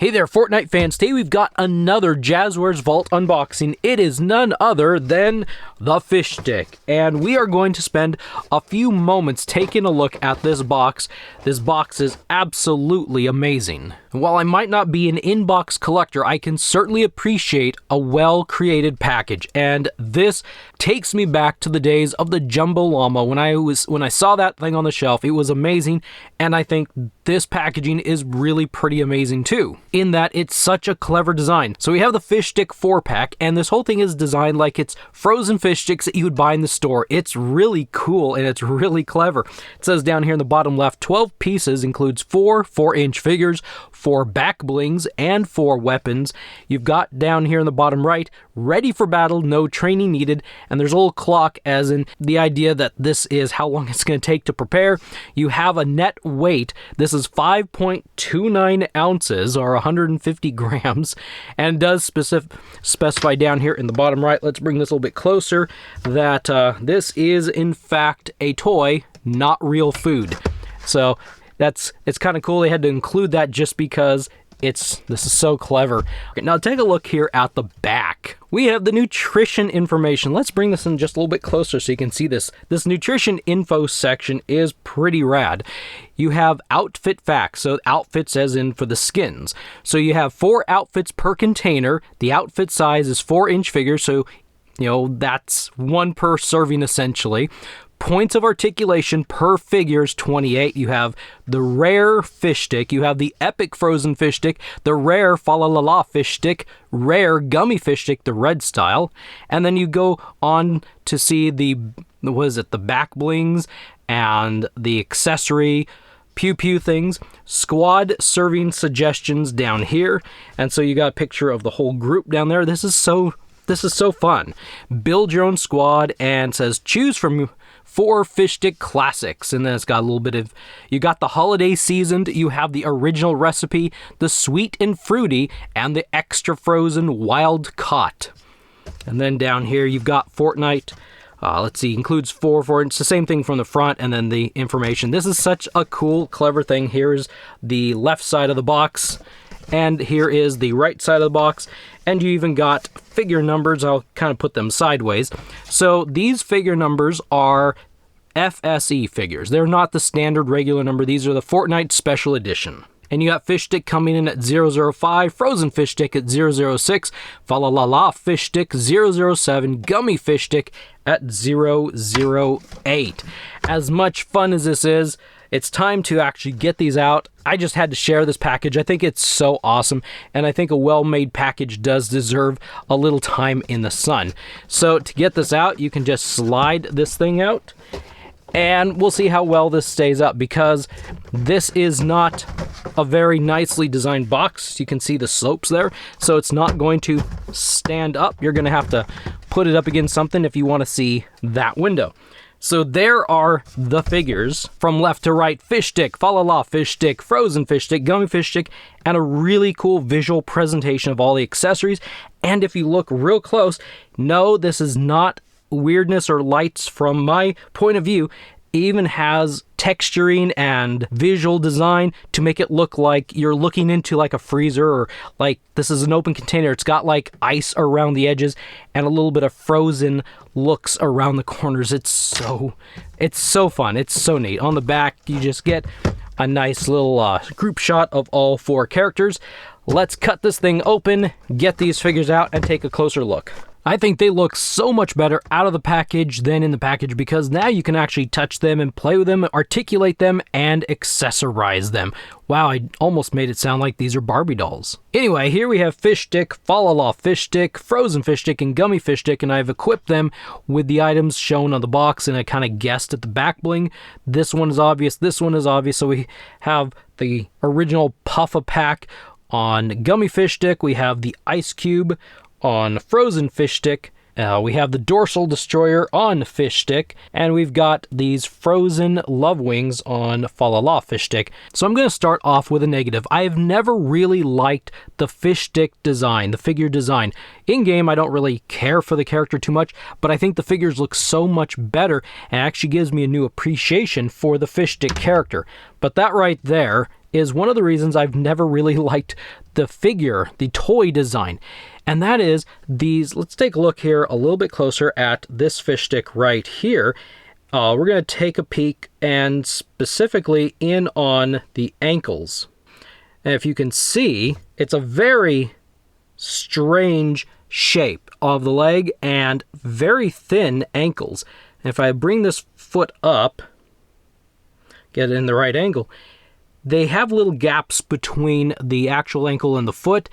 Hey there, Fortnite fans. Today we've got another Jazwares Vault unboxing. It is none other than the Fishstick. And we are going to spend a few moments taking a look at this box. This box is absolutely amazing. While I might not be an in-box collector, I can certainly appreciate a well-created package. And this takes me back to the days of the Jumbo Llama. When I saw that thing on the shelf, it was amazing. And I think this packaging is really pretty amazing too, in that it's such a clever design. So we have the Fishstick 4-pack, and this whole thing is designed like it's frozen fish sticks that you would buy in the store. It's really cool and it's really clever. It says down here in the bottom left, 12 pieces, includes 4 4-inch figures, 4 back blings, and 4 weapons. You've got down here in the bottom right, ready for battle, no training needed, and there's a little clock as in the idea that this is how long it's going to take to prepare. You have a net weight. This is 5.29 ounces or 150 grams, and does specify down here in the bottom right, let's bring this a little bit closer, that this is in fact a toy, not real food. So it's kind of cool they had to include that just because this is so clever. Okay, now take a look here at the back. We have the nutrition information. Let's bring this in just a little bit closer so you can see this. This nutrition info section is pretty rad. You have outfit facts, so outfits as in for the skins. So you have 4 outfits per container. The outfit size is 4-inch figures, so that's 1 per serving essentially. Points of articulation per figure is 28. You have the rare fish stick, you have the epic frozen fish stick, the rare fa la la la fish stick, rare gummy fish stick, the red style, and then you go on to see the back blings and the accessory pew pew things, squad serving suggestions down here, and so you got a picture of the whole group down there. This is so fun. Build your own squad, and says choose from 4 Fishstick classics, and then it's got a little bit of, you got the holiday seasoned, you have the original recipe, the sweet and fruity, and the extra frozen wild caught. And then down here you've got Fortnite. Let's see, includes 4. It's the same thing from the front, and then the information. This is such a cool, clever thing. Here's the left side of the box, and here is the right side of the box, and you even got figure numbers. I'll kind of put them sideways. So these figure numbers are FSE figures. They're not the standard regular number. These are the Fortnite Special Edition. And you got Fishstick coming in at 005, Frozen Fishstick at 006, Fa La La La Fishstick 007, Gummy Fishstick at 008. As much fun as this is, it's time to actually get these out. I just had to share this package. I think it's so awesome, and I think a well-made package does deserve a little time in the sun. So to get this out, you can just slide this thing out, and we'll see how well this stays up, because this is not a very nicely designed box. You can see the slopes there, so it's not going to stand up. You're going to have to put it up against something if you want to see that window. So there are the figures from left to right: Fishstick, Fa La La Fishstick, Frozen Fishstick, Gummy Fishstick, and a really cool visual presentation of all the accessories. And if you look real close, no, this is not weirdness or lights from my point of view. It even has texturing and visual design to make it look like you're looking into like a freezer, or like this is an open container. It's got like ice around the edges and a little bit of frozen looks around the corners. It's so fun. It's so neat. On the back, you just get a nice little group shot of all 4 characters. Let's cut this thing open, get these figures out, and take a closer look. I think they look so much better out of the package than in the package, because now you can actually touch them and play with them, articulate them, and accessorize them. Wow, I almost made it sound like these are Barbie dolls. Anyway, here we have Fishstick, Fa La La Fishstick, Frozen Fishstick, and Gummy Fishstick, and I've equipped them with the items shown on the box, and I kind of guessed at the back bling. This one is obvious, this one is obvious, so we have the original Puffa-Pack on Gummy Fishstick, we have the Ice Cube on Frozen Fishstick, we have the Dorsal Destroyer on Fishstick, and we've got these Frozen Love Wings on Fa La La Fishstick. So I'm going to start off with a negative. I have never really liked the Fishstick design, the figure design. In-game, I don't really care for the character too much, but I think the figures look so much better, and actually gives me a new appreciation for the Fishstick character. But that right there is one of the reasons I've never really liked the figure, the toy design. And that is these, let's take a look here a little bit closer at this fish stick right here. We're going to take a peek and specifically in on the ankles. And if you can see, it's a very strange shape of the leg and very thin ankles. And if I bring this foot up, get it in the right angle, they have little gaps between the actual ankle and the foot.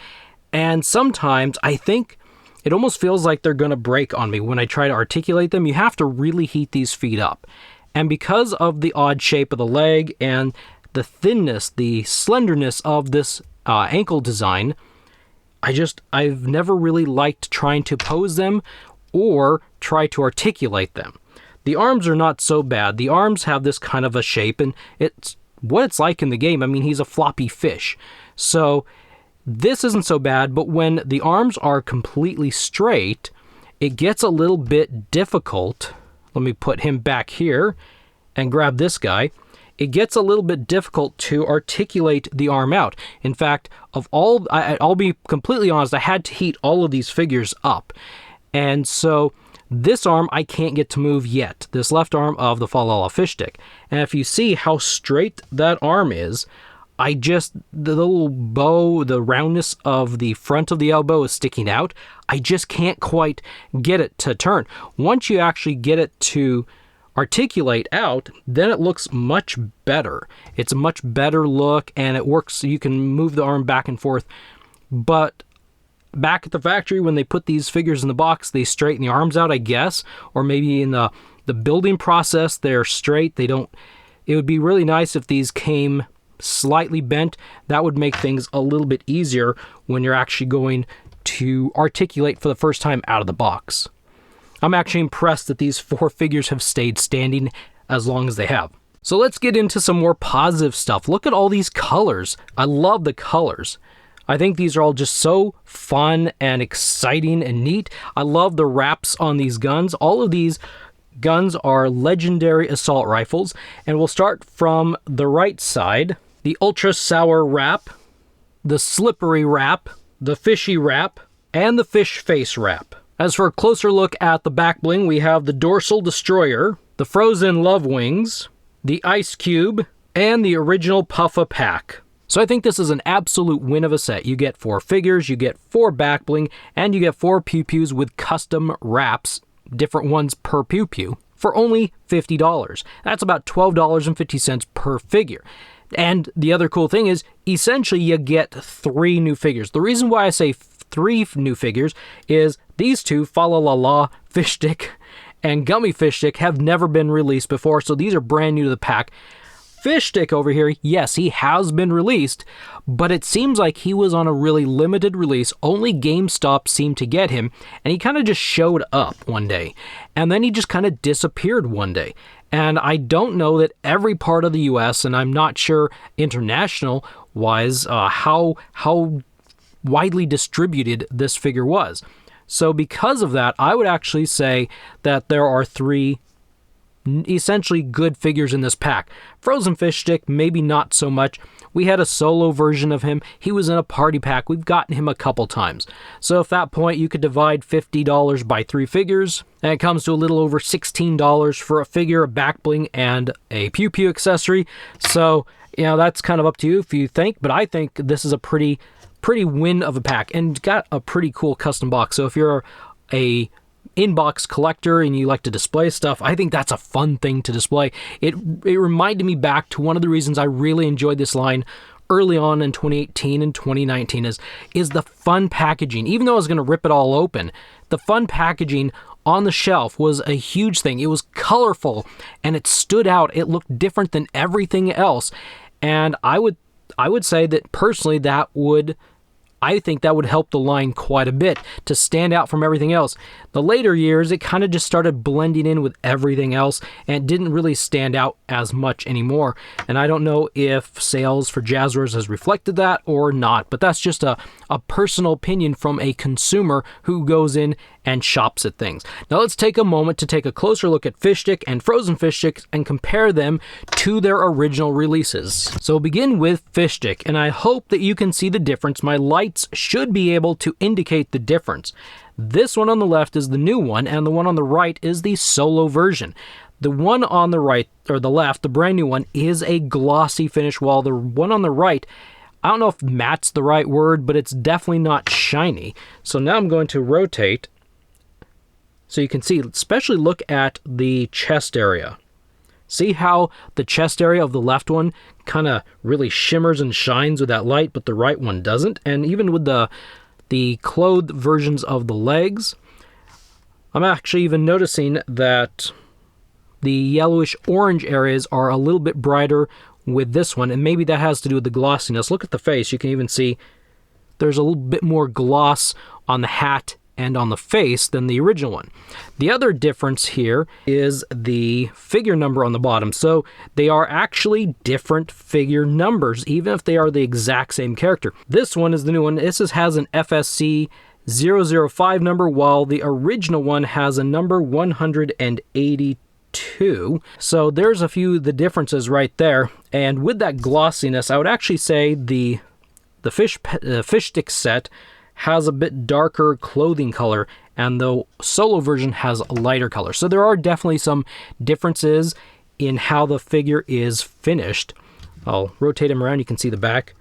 And sometimes I think it almost feels like they're going to break on me when I try to articulate them. You have to really heat these feet up. And because of the odd shape of the leg and the thinness, the slenderness of this ankle design, I've never really liked trying to pose them or try to articulate them. The arms are not so bad. The arms have this kind of a shape, and it's what it's like in the game. I mean, he's a floppy fish. So this isn't so bad, but when the arms are completely straight, it gets a little bit difficult. Let me put him back here and grab this guy. It gets a little bit difficult to articulate the arm out. In fact, I'll be completely honest, I had to heat all of these figures up. And so this arm I can't get to move yet, this left arm of the Falala fish stick. And if you see how straight that arm is, the little bow, the roundness of the front of the elbow is sticking out. I just can't quite get it to turn. Once you actually get it to articulate out, then it looks much better. It's a much better look, and it works. You can move the arm back and forth. But back at the factory, when they put these figures in the box, they straighten the arms out, I guess, or maybe in the building process, they're straight. It would be really nice if these came slightly bent. That would make things a little bit easier when you're actually going to articulate for the first time out of the box. I'm actually impressed that these 4 figures have stayed standing as long as they have. So let's get into some more positive stuff. Look at all these colors. I love the colors. I think these are all just so fun and exciting and neat. I love the wraps on these guns. All of these guns are legendary assault rifles, and we'll start from the right side. The Ultra Sour Wrap, the Slippery Wrap, the Fishy Wrap, and the Fish Face Wrap. As for a closer look at the back bling, we have the Dorsal Destroyer, the Frozen Love Wings, the Ice Cube, and the original Puffa Pack. So I think this is an absolute win of a set. You get 4 figures, you get 4 back bling, and you get 4 pew-pews with custom wraps, different ones per pew-pew, for only $50. That's about $12.50 per figure. And the other cool thing is, essentially you get 3 new figures. The reason why I say 3 new figures is these 2, Falala Fishstick and Gummy Fishstick, have never been released before, so these are brand new to the pack. Fishstick over here, yes, he has been released, but it seems like he was on a really limited release. Only GameStop seemed to get him, and he kind of just showed up one day, and then he just kind of disappeared one day. And I don't know that every part of the US, and I'm not sure international-wise, how widely distributed this figure was. So because of that, I would actually say that there are 3 essentially good figures in this pack. Frozen Fishstick, maybe not so much. We had a solo version of him. He was in a party pack. We've gotten him a couple times. So at that point, you could divide $50 by 3 figures, and it comes to a little over $16 for a figure, a back bling, and a pew-pew accessory. So, that's kind of up to you if you think, but I think this is a pretty win of a pack, and got a pretty cool custom box. So if you're a inbox collector and you like to display stuff, I think that's a fun thing to display. It reminded me back to one of the reasons I really enjoyed this line early on in 2018 and 2019 is the fun packaging. Even though I was going to rip it all open, the fun packaging on the shelf was a huge thing. It was colorful and it stood out. It looked different than everything else. And I would say that personally I think that would help the line quite a bit to stand out from everything else. The later years, it kind of just started blending in with everything else and didn't really stand out as much anymore. And I don't know if sales for Jazwares has reflected that or not, but that's just a personal opinion from a consumer who goes in and shops at things. Now let's take a moment to take a closer look at Fishstick and Frozen Fishsticks and compare them to their original releases. So we'll begin with Fishstick, and I hope that you can see the difference. My lights should be able to indicate the difference. This one on the left is the new one, and the one on the right is the solo version. The one on the right, or the left, the brand new one, is a glossy finish, while the one on the right, I don't know if matte's the right word, but it's definitely not shiny. So now I'm going to rotate so you can see, especially look at the chest area. See how the chest area of the left one kind of really shimmers and shines with that light, but the right one doesn't? And even with the clothed versions of the legs, I'm actually even noticing that the yellowish orange areas are a little bit brighter with this one, and maybe that has to do with the glossiness. Look at the face. You can even see there's a little bit more gloss on the hat and on the face than the original one. The other difference here is the figure number on the bottom. So they are actually different figure numbers, even if they are the exact same character. This one is the new one. This has an FSC 005 number, while the original one has a number 182. So there's a few of the differences right there. And with that glossiness, I would actually say the Fishstick set has a bit darker clothing color, and the solo version has a lighter color. So there are definitely some differences in how the figure is finished. I'll rotate him around. You can see the back.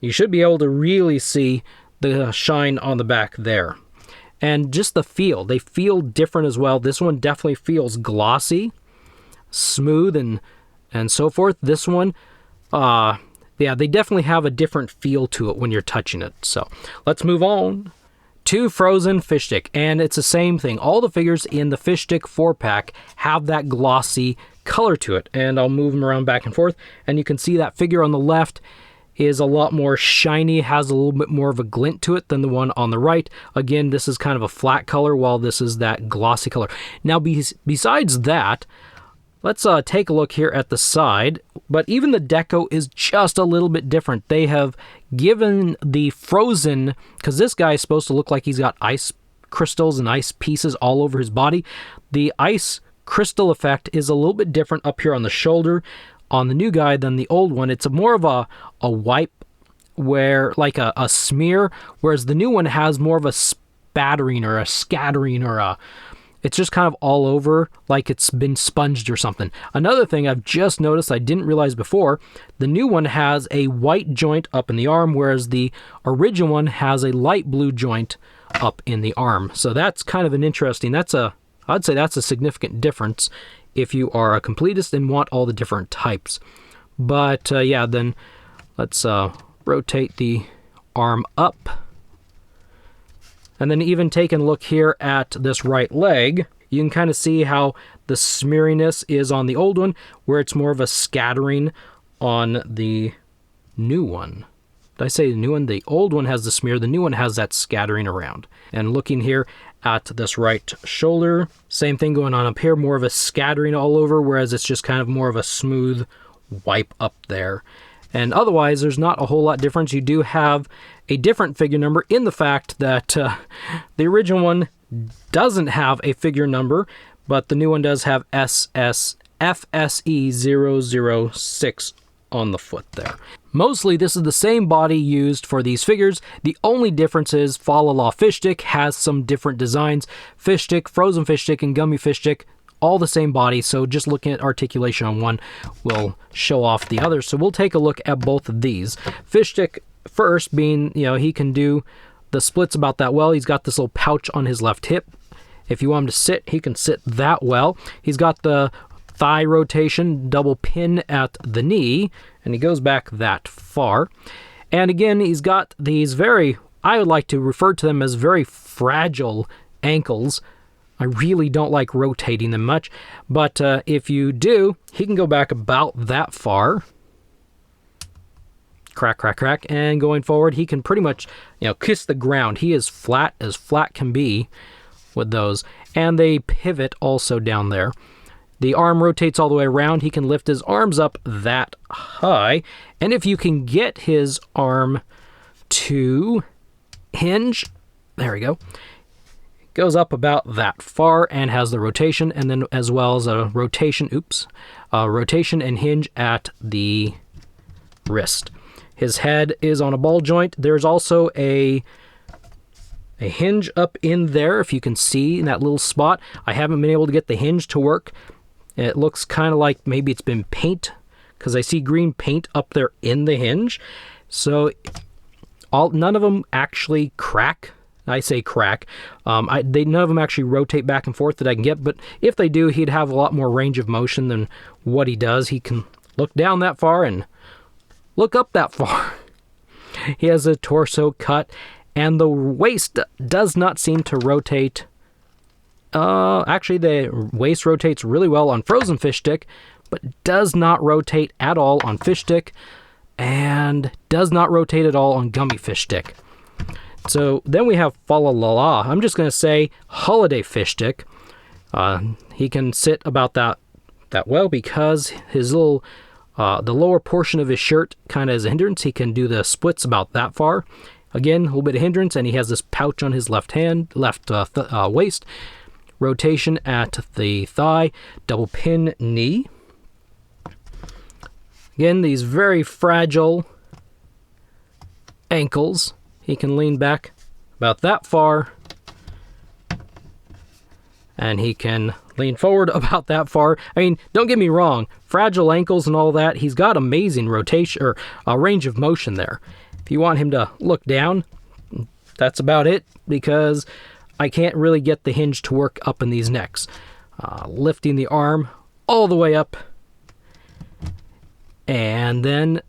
You should be able to really see the shine on the back there. And just the feel. They feel different as well. This one definitely feels glossy, smooth, and so forth. This one, yeah, they definitely have a different feel to it when you're touching it. So let's move on to Frozen Fishstick, and it's the same thing. All the figures in the Fishstick 4-pack have that glossy color to it, and I'll move them around back and forth, and you can see that figure on the left is a lot more shiny, has a little bit more of a glint to it than the one on the right. Again, this is kind of a flat color, while this is that glossy color. Now, besides that, let's take a look here at the side, but even the deco is just a little bit different. They have given the Frozen, because this guy is supposed to look like he's got ice crystals and ice pieces all over his body. The ice crystal effect is a little bit different up here on the shoulder on the new guy than the old one. It's more of a wipe, where like a smear, whereas the new one has more of a spattering or a scattering, or it's just kind of all over, like it's been sponged or something. Another thing I've just noticed I didn't realize before, the new one has a white joint up in the arm, whereas the original one has a light blue joint up in the arm. So that's kind of an interesting, I'd say that's a significant difference if you are a completist and want all the different types. But yeah, then let's rotate the arm up. And then even taking a look here at this right leg, you can kind of see how the smeariness is on the old one, where it's more of a scattering on the new one. Did I say the new one? The old one has the smear, the new one has that scattering around. And looking here at this right shoulder, same thing going on up here, more of a scattering all over, whereas it's just kind of more of a smooth wipe up there. And otherwise, there's not a whole lot difference. You do have a different figure number in the fact that the original one doesn't have a figure number, but the new one does have FSE006 on the foot there. Mostly, this is the same body used for these figures. The only difference is Fa La La Fishstick has some different designs. Fishstick, Frozen Fishstick, and Gummy Fishstick, all the same body, so just looking at articulation on one will show off the other. So we'll take a look at both of these. Fishstick first, being, he can do the splits about that well. He's got this little pouch on his left hip. If you want him to sit, he can sit that well. He's got the thigh rotation, double pin at the knee, and he goes back that far. And again, he's got these I would like to refer to them as very fragile ankles. I really don't like rotating them much, but if you do, he can go back about that far. Crack, crack, crack, and going forward, he can pretty much, kiss the ground. He is flat as flat can be with those, and they pivot also down there. The arm rotates all the way around. He can lift his arms up that high, and if you can get his arm to hinge, there we go, Goes up about that far and has the rotation, and then as well as a rotation, rotation and hinge at the wrist. His head is on a ball joint. There's also a hinge up in there, if you can see in that little spot. I haven't been able to get the hinge to work. It looks kind of like maybe it's been paint, because I see green paint up there in the hinge. So none of them actually crack. I say crack. None of them actually rotate back and forth that I can get, but if they do, he'd have a lot more range of motion than what he does. He can look down that far and look up that far. He has a torso cut, and the waist does not seem to rotate. Actually, the waist rotates really well on frozen Fishstick, but does not rotate at all on Fishstick, and does not rotate at all on gummy Fishstick. So then we have Fa La La La. I'm just going to say holiday Fishstick. He can sit about that well because his little the lower portion of his shirt kind of is a hindrance. He can do the splits about that far. Again, a little bit of hindrance, and he has this pouch on his left waist. Rotation at the thigh, double pin knee. Again, these very fragile ankles. He can lean back about that far, and he can lean forward about that far. I mean, don't get me wrong, fragile ankles and all that, he's got amazing rotation, or range of motion there. If you want him to look down, that's about it, because I can't really get the hinge to work up in these necks. Lifting the arm all the way up, and then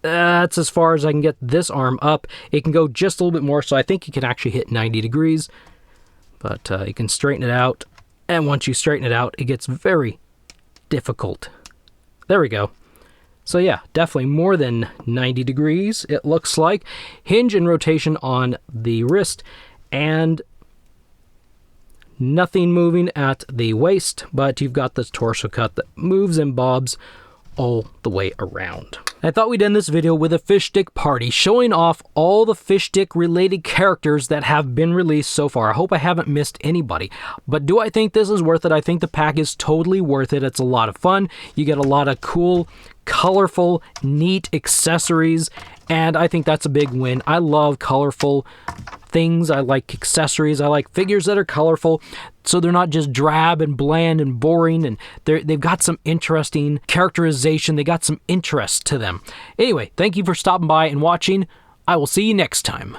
that's as far as I can get this arm up. It can go just a little bit more, so I think you can actually hit 90 degrees. But you can straighten it out, and once you straighten it out, it gets very difficult. There we go. So yeah, definitely more than 90 degrees, it looks like. Hinge and rotation on the wrist, and nothing moving at the waist, but you've got this torso cut that moves and bobs all the way around. I thought we'd end this video with a Fishstick party, showing off all the Fishstick related characters that have been released so far. I hope I haven't missed anybody. But do I think this is worth it? I think the pack is totally worth it. It's a lot of fun. You get a lot of cool, colorful, neat accessories, and I think that's a big win. I love colorful things. I like accessories. I like figures that are colorful, so they're not just drab and bland and boring, and they've got some interesting characterization. They got some interest to them. Anyway, thank you for stopping by and watching. I will see you next time.